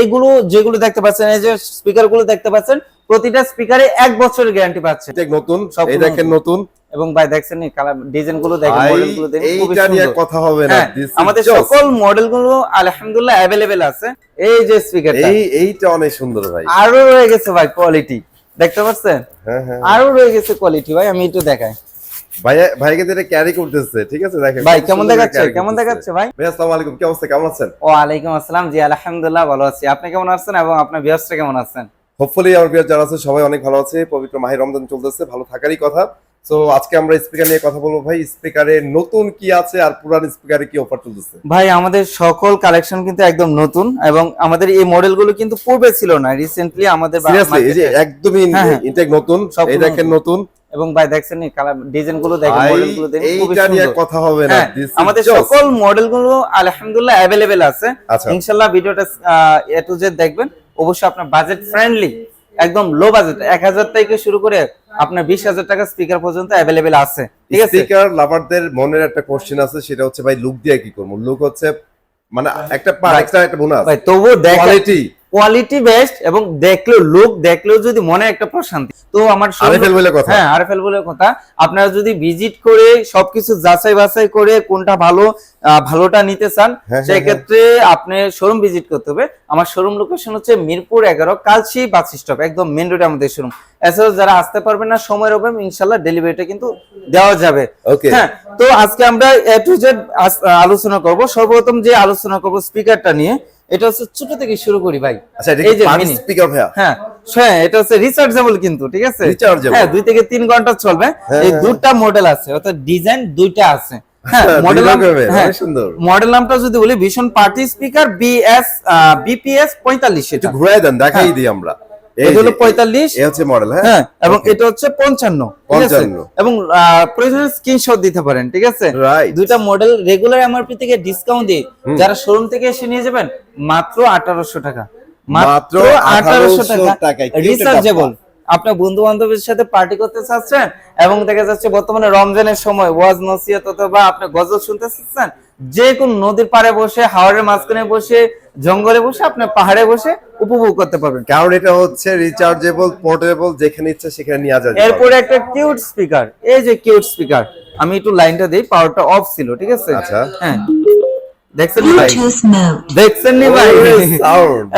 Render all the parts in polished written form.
এগুলো যেগুলো দেখতে পাচ্ছেন, এই যে স্পিকার গুলো দেখতে পাচ্ছেন, প্রতিটা স্পিকারে 1 বছরের গ্যারান্টি পাচ্ছেন। নতুন, এই দেখেন নতুন। এবং ভাই দেখছেন এই কালার ডিজাইন গুলো দেখেন, মডেল গুলো দেখেন, খুব এইটা নিয়ে কথা হবে না। আমাদের সকল মডেল গুলো আলহামদুলিল্লাহ अवेलेबल আছে। এই যে স্পিকারটা, এইটা অনেক সুন্দর ভাই। আরো রয়ে গেছে ভাই কোয়ালিটি, দেখতে পাচ্ছেন? হ্যাঁ হ্যাঁ, আরো রয়ে গেছে কোয়ালিটি ভাই, আমি একটু দেখাই। ভাই কিন্তু এটা ক্যারি করতেছে, ঠিক আছে? দেখেন ভাই কেমন দেখাচ্ছে, কেমন দেখাচ্ছে ভাই? ভাই আসসালামু আলাইকুম, কি অবস্থা, কেমন আছেন? ওয়া আলাইকুম আসসালাম, জি আলহামদুলিল্লাহ ভালো আছি। আপনি কেমন আছেন এবং আপনার ভিউয়ার্সরা কেমন আছেন? হোপফুলি আমার ভিউয়ার যারা আছে সবাই অনেক ভালো আছে। পবিত্র মাহে রমজান চলতেছে, ভালো থাকারই কথা। সো আজকে আমরা স্পিকার নিয়ে কথা বলবো ভাই। স্পিকারে নতুন কি আছে আর পুরান স্পিকারে কি অফার চলতেছে? ভাই আমাদের সকল কালেকশন কিন্তু একদম নতুন, এবং আমাদের এই মডেলগুলো কিন্তু পূর্বে ছিল না, রিসেন্টলি আমাদের সিরিয়াসলি এই যে একদমই ইনটেক নতুন, এই দেখেন নতুন। এবং ভাই দেখছেন এই কালার ডিজাইন গুলো দেখেন, মডেল গুলো দেখেন, খুব এইটা নিয়ে কথা হবে না। আমাদের সকল মডেল গুলো আলহামদুলিল্লাহ अवेलेबल আছে। ইনশাআল্লাহ ভিডিওটা এ টু জেড দেখবেন। অবশ্যই আপনার বাজেট ফ্রেন্ডলি, একদম লো বাজেট, 1000 থেকে শুরু করে আপনার 20000 টাকা স্পিকার পর্যন্ত अवेलेबल আছে, ঠিক আছে? স্পিকার লাভারদের মনের একটা কোশ্চেন আছে, সেটা হচ্ছে ভাই লুক দিয়ে কি করব? লুক হচ্ছে মানে একটা এক্সট্রা একটা বোনাস ভাই, তবুও কোয়ালিটি বেস্ট, এবং লুক দেখলেও যদি মনে একটা প্রশান্তি, তো আমার আরএফএল বলে কথা। হ্যাঁ, আরএফএল বলে কথা। আপনারা যদি ভিজিট করে সবকিছু যাচাই বাছাই করে কোনটা ভালোটা নিতে চান, সেই ক্ষেত্রে আপনি শোরুম ভিজিট করতে হবে। আমার শোরুম লোকেশন হচ্ছে মিরপুর 11, কালচি বাস স্টপ, একদম মেইন রোডে আমাদের শোরুম। এছাড়াও যারা আসতে পারবেন না, সময়ের অভাবে, ইনশাআল্লাহ ডেলিভারিটা কিন্তু দেওয়া যাবে। হ্যাঁ, তো আজকে আমরা এ টু জেড আলোচনা করব। সর্বপ্রথম যে আলোচনা করব স্পিকারটা নিয়ে, এটা হচ্ছে ছোট থেকে শুরু করি ভাই। আচ্ছা, এটা কি পার্টি স্পিকার ভাই? হ্যাঁ হ্যাঁ, এটা হচ্ছে রিচার্জেবল কিন্তু, ঠিক আছে? হ্যাঁ, 2 থেকে 3 ঘন্টা চলবে। এই দুটো মডেল আছে, অর্থাৎ ডিজাইন দুইটা আছে। হ্যাঁ, মডেল নামটা যদি বলি, ভিশন পার্টি স্পিকার বিপিএস 45। একটু ঘুরাই দেন, দেখাই দিই আমরা। এটা হলো 45, এই হচ্ছে মডেল। হ্যাঁ, এবং এটা হচ্ছে 55, এবং প্রয়োজনে স্ক্রিনশট দিতে পারেন, ঠিক আছে? দুইটা মডেল রেগুলার এমআরপি থেকে ডিসকাউন্ট দিয়ে যারা শোরুম থেকে এসে নিয়ে যাবেন মাত্র 1800 টাকা, মাত্র 1800 টাকা রিচার্জেবল। আপনার বন্ধু বান্ধবের সাথে পার্টি করতে চাচ্ছেন, এবং দেখা যাচ্ছে বর্তমানে রমজানের সময় ওয়াজ নসিহত অথবা আপনি গজল শুনতে চাচ্ছেন, যে কোন নদীর পাড়ে বসে, হাওরের মাঝখানে বসে, জঙ্গলে বসে, আপনি পাহাড়ে বসে উপভোগ করতে পারবেন, কারণ এটা হচ্ছে রিচার্জেবল, পোর্টেবল, যেখানে ইচ্ছা সেখানে নিয়ে যাওয়া যায়। এরপরে একটা কিউট স্পিকার, এই যে কিউট স্পিকার, আমি একটু লাইনটা দেই, পাওয়ারটা অফ ছিল, ঠিক আছে? আচ্ছা, হ্যাঁ, দেখছেন ভাই, দেখছেন নি ভাই?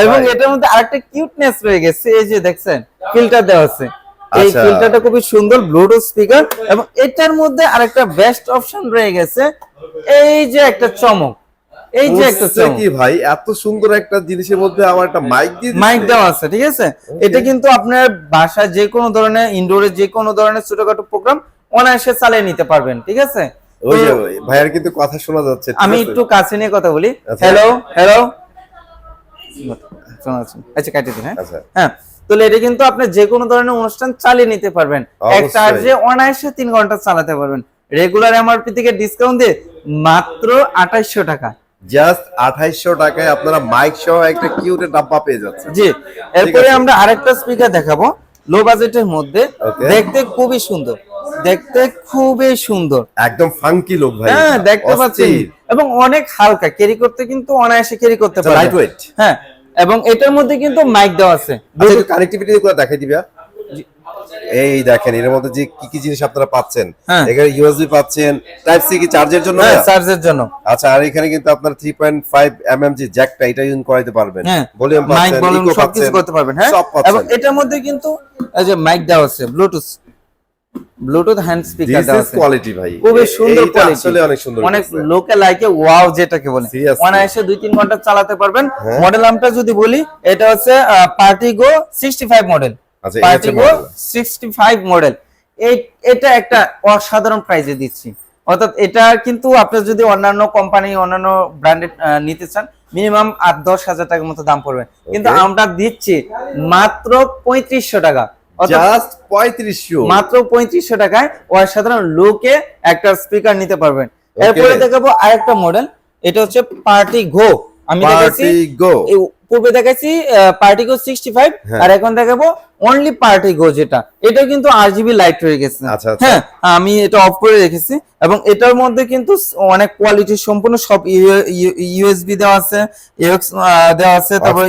এবং এটার মধ্যে আরেকটা কিউটনেস রয়ে গেছে, এই যে দেখছেন ফিল্টার দেওয়া আছে। এই ফিল্টারটা খুবই সুন্দর, ব্লুটুথ স্পিকার, এবং এটার মধ্যে আরেকটা বেস্ট অপশন রয়ে গেছে, এই যে একটা চমক, এই যে একটা চমক কি ভাই, এত সুন্দর একটা জিনিসের মধ্যে আমার একটা মাইক দেওয়া আছে, ঠিক আছে? এটা কিন্তু আপনার বাসায় যে কোনো ধরনের, ইনডোরে যে কোনো ধরনের ছোটখাটো প্রোগ্রাম অনায়াসে চালিয়ে নিতে পারবেন, ঠিক আছে? ওই যে ভাইয়ার কিন্তু কথা শোনা যাচ্ছে, আমি একটু কাছে নিয়ে কথা বলি। হ্যালো হ্যালো, আচ্ছা কাটে দিন। হ্যাঁ, তো এটা কিন্তু আপনি যে কোনো ধরনের অনুষ্ঠান চালিয়ে নিতে পারবেন, এক চার্জে অনায়াসে 3 ঘন্টা চালাতে পারবেন। রেগুলার এমআরপি থেকে ডিসকাউন্ট দিয়ে মাত্র 2800 টাকা, জাস্ট 2800 টাকায় আপনারা মাইক সহ একটা কিউট ডাব্বা পেয়ে যাচ্ছেন। জি, এরপরে আমরা আরেকটা স্পিকার দেখাবো লো বাজেটের মধ্যে, দেখতে খুবই সুন্দর, একদম ফাঙ্কি লুক ভাই। হ্যাঁ, দেখতে পাচ্ছেন, এবং অনেক হালকা, ক্যারি করতে কিন্তু অনায়াসে ক্যারি করতে পারবেন, লাইট ওয়েট। হ্যাঁ, এবং এটার মধ্যে কিন্তু মাইক দেওয়া আছে। আচ্ছা, কানেক্টিভিটি করে দেখাই দিবা। এই দেখেন এর মধ্যে যে কি কি জিনিস আপনারা পাচ্ছেন, এখানে ইউএসবি পাচ্ছেন, টাইপ সি কি চার্জের জন্য? হ্যাঁ, চার্জের জন্য। আচ্ছা, আর এখানে কিন্তু আপনারা 3.5 mm জি জ্যাকটা এটা ইউজ করাইতে পারবেন, ভলিউম পাচ্ছেন, ইকো সবকিছু করতে পারবেন। হ্যাঁ, এবং এটার মধ্যে কিন্তু এই যে মাইক দেওয়া আছে, ব্লুটুথ হ্যান্ড স্পিকার দেওয়া আছে। কোয়ালিটি ভাই খুবই সুন্দর কোয়ালিটি, আসলে অনেক সুন্দর, অনেক লোকে লাইকে ওয়াও যেটাকে বলে, অনায়াসে 2-3 ঘন্টা চালাতে পারবেন। মডেল নামটা যদি বলি, এটা হচ্ছে পার্টি গো 65 মডেল। আচ্ছা, পার্টি গো 65 মডেল, এটা একটা অসাধারণ প্রাইসে দিচ্ছি। অর্থাৎ এটা কিন্তু আপনি যদি অন্যান্য কোম্পানি, অন্যান্য ব্র্যান্ডেড নিতে চান, মিনিমাম 8-10 হাজার টাকার মতো দাম পড়বে, কিন্তু আমরা দিচ্ছি মাত্র 3500 টাকা, জাস্ট 3500, মাত্র 3500 টাকায় অসাধারণ লোকে একটা স্পিকার নিতে পারবেন। এরপরে দেখাবো আরেকটা মডেল, এটা হচ্ছে পার্টি গো। আমি দেখাচ্ছি পূর্বে দেখাইছি পার্টি গো 65 আর এখন দেখাবো অনলি পার্টি গো, যেটা এটা কিন্তু আরজিবি লাইট হয়ে গেছে। হ্যাঁ, আমি এটা অফ করে রেখেছি এবং এটার মধ্যে কিন্তু অনেক কোয়ালিটি সম্পূর্ণ সব ইউএসবি দেওয়া আছে, এক্স দেওয়া আছে, তারপর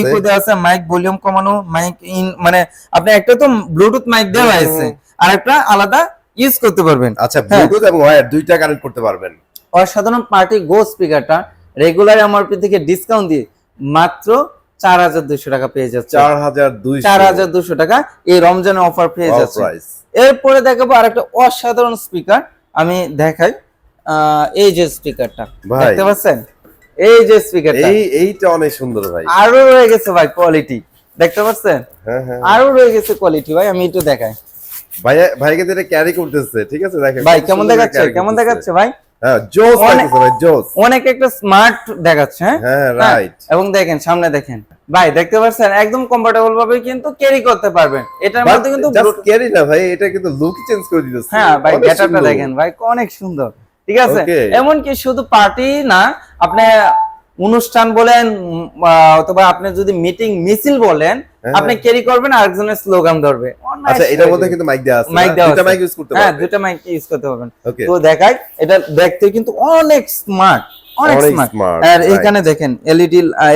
ইকো দেওয়া আছে, মাইক ভলিউম কমানো, মাইক ইন, মানে আপনি একটা তো ব্লুটুথ মাইক দেওয়া আছে আর একটা আলাদা ইউজ করতে পারবেন। আচ্ছা, ব্লুটুথ এবং ওয়্যার দুইটা কানেক্ট করতে পারবেন। অসাধারণ পার্টি গো স্পিকারটা রেগুলার এমআরপি থেকে ডিসকাউন্ট দিয়ে মাত্র 4200 টাকা পেয়ে যাচ্ছে। 4200 টাকা এই রমজানে অফার পেয়ে যাচ্ছে। এরপরে দেখাবো আরেকটা অসাধারণ স্পিকার, আমি দেখাই। এই যে স্পিকারটা দেখতে পাচ্ছেন, এই যে স্পিকারটা, এইটা অনেক সুন্দর ভাই। আরো রয়ে গেছে ভাই কোয়ালিটি, দেখতে পাচ্ছেন? আরো রয়ে গেছে কোয়ালিটি ভাই, আমি একটু দেখাই। ভাইকে যেটা ক্যারি করতেছে, ঠিক আছে, দেখেন ভাই কেমন দেখাচ্ছে, কেমন দেখাচ্ছে ভাই? হ্যাঁ, জোস লাগছে ভাই, জোস। অনেক একটা স্মার্ট দেখাচ্ছে। হ্যাঁ, রাইট। এবং দেখেন সামনে দেখেন ভাই, দেখতে পাচ্ছেন একদম কমফোর্টেবল ভাবে কিন্তু ক্যারি করতে পারবেন। এটার মধ্যে কিন্তু জাস্ট ক্যারি না ভাই, এটা কিন্তু লুক চেঞ্জ করে দিতেছে। হ্যাঁ ভাই, গেটআপটা দেখেন ভাই, অনেক সুন্দর, ঠিক আছে। এমন কি শুধু পার্টি না, আপনি অনুষ্ঠান বলেন অথবা আপনি যদি মিটিং মিছিল বলেন, আপনি ক্যারি করবেন আর একজনের স্লোগান ধরবে। আচ্ছা, এটার মধ্যে কিন্তু মাইক দেওয়া আছে, দুটো মাইক ইউজ করতে পারবেন। হ্যাঁ, দুটো মাইক ইউজ করতে পারবেন। তো দেখাই, এটা দেখতে কিন্তু অনেক স্মার্ট, অনেক স্মার্ট। আর এখানে দেখেন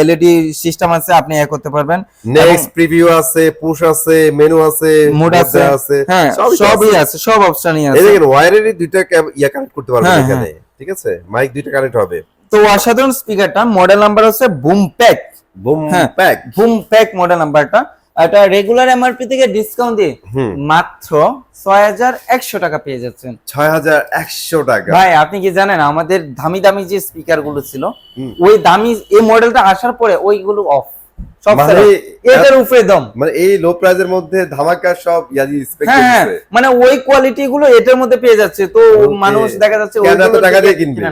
এলইডি সিস্টেম আছে, আপনি এ করতে পারবেন। নেক্সট প্রিভিউ আছে, পুশ আছে, মেনু আছে, মোড আছে, হ্যাঁ সবই আছে, সব অপশনই আছে। এই দেখেন ওয়্যারেরই দুইটা ইয়া কানেক্ট করতে পারবেন এখানে, ঠিক আছে, মাইক দুইটা কানেক্ট হবে। তো অসাধারণ স্পিকারটা, মডেল নাম্বার হচ্ছে বুমপ্যাক, বুমপ্যাক মডেল নাম্বারটা। এটা রেগুলার এমআরপি থেকে ডিসকাউন্ট দিয়ে মাত্র 6100 টাকা পেয়ে যাচ্ছেন। 6100 টাকা ভাই, আপনি কি জানেন আমাদের দামি দামি যে স্পিকার গুলো ছিল, ওই দামি এই মডেলটা আসার পরে ওইগুলো অফ, সব এটার উপরে দম, মানে এই লো প্রাইজের মধ্যে ধামাকা সব ইয়াদি স্পেক দিচ্ছে, মানে ওই কোয়ালিটি গুলো এটার মধ্যে পেয়ে যাচ্ছে। তো মানুষ দেখা যাচ্ছে ওইগুলো টাকা দিয়ে কিনবে,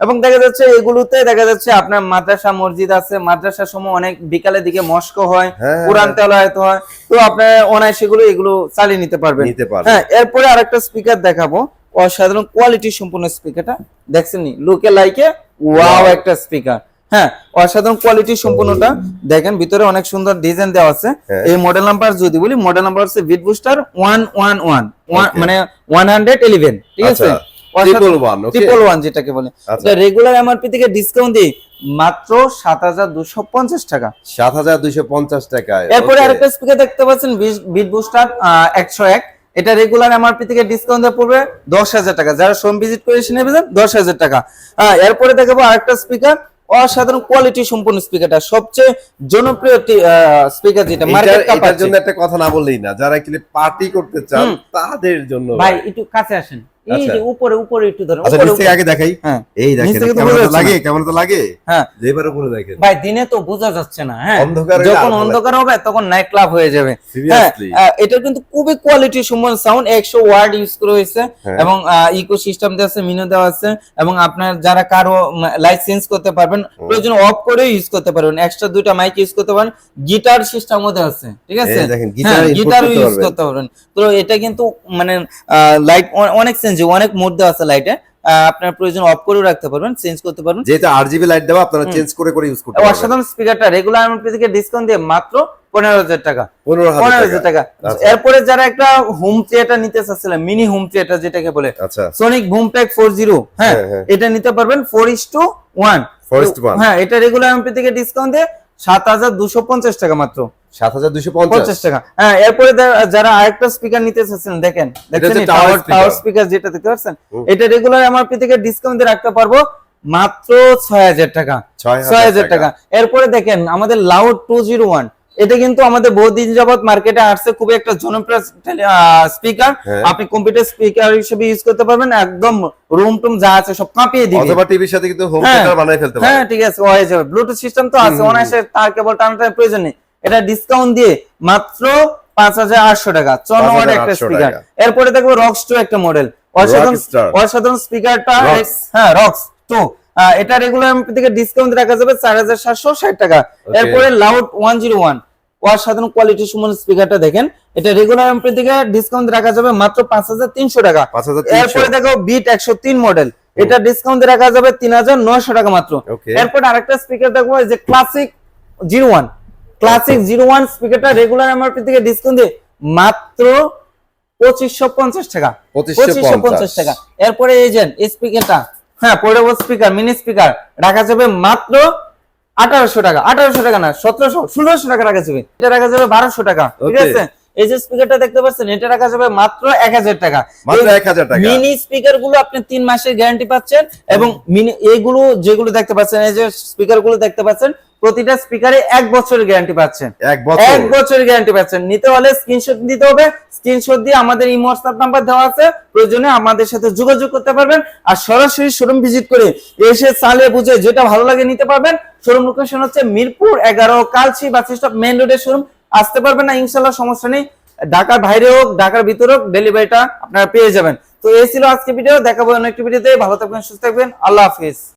এবং দেখা যাচ্ছে এগুলোতে দেখা যাচ্ছে আপনার মাদ্রাসা মসজিদ আছে, মাদ্রাসার সময় অনেক বিকালের দিকে মস্ক হয়, কোরআন তেলাওয়াত হয়, তো আপনি অনায়াসে এগুলো চালিয়ে নিতে পারবেন। হ্যাঁ, এরপরে আরেকটা স্পিকার দেখাবো, অসাধারণ কোয়ালিটি সম্পূর্ণ স্পিকারটা দেখছেন, লুকে লাইকে ওয়াও একটা স্পিকার। হ্যাঁ, অসাধারণ কোয়ালিটি সম্পূর্ণটা দেখেন, ভিতরে অনেক সুন্দর ডিজাইন দেওয়া আছে। এই মডেল নাম্বার যদি বলি, মডেল নাম্বার হচ্ছে বিট বুস্টার 111, মানে 111, ঠিক আছে, 111 যেটাকে বলে। এটা রেগুলার এমআরপি থেকে ডিসকাউন্ট দিয়ে মাত্র 7250 টাকা। 7250 টাকা। এরপরে আরেকটা স্পিকার দেখতে পাচ্ছেন, বিট বুস্টার 101, এটা রেগুলার এমআরপি থেকে ডিসকাউন্ট দিয়ে পড়বে 10000 টাকা। যারা শোরুম ভিজিট করে এসে নেবেন 10000 টাকা। এরপরে দেখাবো আরেকটা স্পিকার, অসাধারণ কোয়ালিটি সম্পূর্ণ স্পিকারটা, সবচেয়ে জনপ্রিয় স্পিকার যেটা মার্কেট কাপ। এটার জন্য একটা কথা না বললেই না, যারা কি পার্টি করতে চান তাদের জন্য। ভাই একটু কাছে আসেন, এই যে উপরে একটু ধরেন, আচ্ছা নিচে আগে দেখাই। এই দেখেন কেমন তো লাগে। হ্যাঁ, যেবার উপরে দেখেন ভাই, দিনে তো বোঝা যাচ্ছে না। হ্যাঁ, যখন অন্ধকার হবে তখন নাইট ক্লাব হয়ে যাবে। এটা কিন্তু খুবই কোয়ালিটি সম্পন্ন সাউন্ড, 100 ওয়াট ইউজ করা হয়েছে এবং ইকো সিস্টেম দেওয়া আছে, মিনু দেওয়া আছে, এবং আপনার যারা কারো লাইট চেঞ্জ করতে পারবেন, প্রয়োজন অফ করে ইউজ করতে পারবেন, এক্সট্রা দুইটা মাইক ইউজ করতে পারেন, গিটার সিস্টেম মধ্যে আছে, ঠিক আছে, গিটার ইউজ করতে পারবেন। তো এটা কিন্তু মানে লাইট অনেক অনেক মোড দেওয়া আছে লাইটে, আপনার প্রয়োজন অফ করে রাখতে পারবেন, চেঞ্জ করতে পারবেন, যেটা আরজিবি লাইট দেওয়া আপনারা চেঞ্জ করে ইউজ করতে পারবেন। অসাধারণ স্পিকারটা রেগুলার এমআরপি থেকে ডিসকাউন্ট দিয়ে মাত্র 15000 টাকা। 15000 টাকা। এরপরে যারা একটা হোম থিয়েটার নিতে চাচ্ছিলেন, মিনি হোম থিয়েটার যেটাকে বলে, সোনিক বুমপ্যাক 40, হ্যাঁ, এটা নিতে পারবেন 4:1। হ্যাঁ, এটা রেগুলার এমআরপি থেকে ডিসকাউন্ট দিয়ে 7250 টাকা মাত্র। 7250 টাকা। হ্যাঁ, এরপরে যারা আরেকটা স্পিকার নিতে চাচ্ছেন, দেখেন টাওয়ার স্পিকার যেটা দেখতে পাচ্ছেন, এটা রেগুলার এমআরপি থেকে ডিসকাউন্ট দিয়ে রাখতে পারবো মাত্র 6000 টাকা। 6000 টাকা। এরপরে দেখেন আমাদের লাউড 201, এটা কিন্তু আমাদের বহুদিন যাবত মার্কেটে আসছে, খুবই একটা জনপ্রিয় স্পিকার। আপনি কম্পিউটার স্পিকার হিসেবে ইউজ করতে পারবেন, একদম রুম টুম যা আছে সব কাঁপিয়ে দিবে, অথবা টিভির সাথে কিন্তু হোম থিয়েটার বানায় ফেলতে পারবেন। হ্যাঁ, ঠিক আছে, হয়ে যাবে। ব্লুটুথ সিস্টেম তো আছে, অনায়াসে তার কেবল টানাটানির প্রয়োজন নেই। এটা ডিসকাউন্ট দিয়ে মাত্র 5800 টাকা। 54 ওয়াট একটা স্পিকার। এরপরে দেখবো রক্স 2 একটা মডেল, অসাধারণ স্পিকারটা। হ্যাঁ, রক্স 2, এটা রেগুলার এমআরপি থেকে ডিসকাউন্ট রাখা যাবে 4760 টাকা। এরপরে লাউড 101, অসাধারণ কোয়ালিটি সম্পন্ন স্পিকারটা দেখেন, এটা রেগুলার এমআরপি থেকে ডিসকাউন্ট রাখা যাবে মাত্র 5300 টাকা। এরপরে দেখো বিট 103 মডেল, এটা ডিসকাউন্ট রাখা যাবে 3900 টাকা মাত্র। এরপর আরেকটা স্পিকার দেখবো, যে ক্লাসিক 01 ক্লাসিক 01 স্পিকারটা রেগুলার এমআরপি থেকে ডিসকাউন্ট দিয়ে মাত্র 2550 টাকা, 2550 টাকা। এরপরে এই যে স্পিকারটা, হ্যাঁ পোর্টেবল স্পিকার, মিনি স্পিকার রাখা যাবে মাত্র 1800 টাকা, 1800 টাকা না 1700 টাকা রাখা যাবে, এটা রাখা যাবে 1200 টাকা, ঠিক আছে। এই যে স্পিকারটা দেখতে পাচ্ছেন এটা রাখা যাবে মাত্র 1000 টাকা, মাত্র 1000 টাকা। মিনি স্পিকার গুলো আপনি 3 মাসের গ্যারান্টি পাচ্ছেন, এবং মিনি এইগুলো যেগুলো দেখতে পাচ্ছেন, এই যে স্পিকার গুলো দেখতে পাচ্ছেন, প্রতিটা স্পিকারে 1 বছরের গ্যারান্টি পাচ্ছেন, 1 বছর, 1 বছরের গ্যারান্টি পাচ্ছেন। নিতে হলে স্ক্রিনশট দিতে হবে, স্ক্রিনশট দিয়ে আমাদের এই হোয়াটসঅ্যাপ নাম্বার দেওয়া আছে, প্রয়োজনে আমাদের সাথে যোগাযোগ করতে পারবেন। আর সরাসরি শোরুম ভিজিট করে এসে চালে বুঝে যেটা ভালো লাগে নিতে পারবেন। শোরুম লোকেশন হচ্ছে মিরপুর 11 কালচি বাস স্টপ মেইন রোডের শোরুম। আসতে পারবেন না ইনশাআল্লাহ, সমস্যা নেই, ঢাকার বাইরে হোক ঢাকার ভিতরে হোক ডেলিভারিটা আপনারা পেয়ে যাবেন। তো এই ছিল আজকে ভিডিও, দেখাবো অন্য একটি ভিডিওতে। ভালো থাকবেন, সুস্থ থাকবেন, আল্লাহ হাফিজ।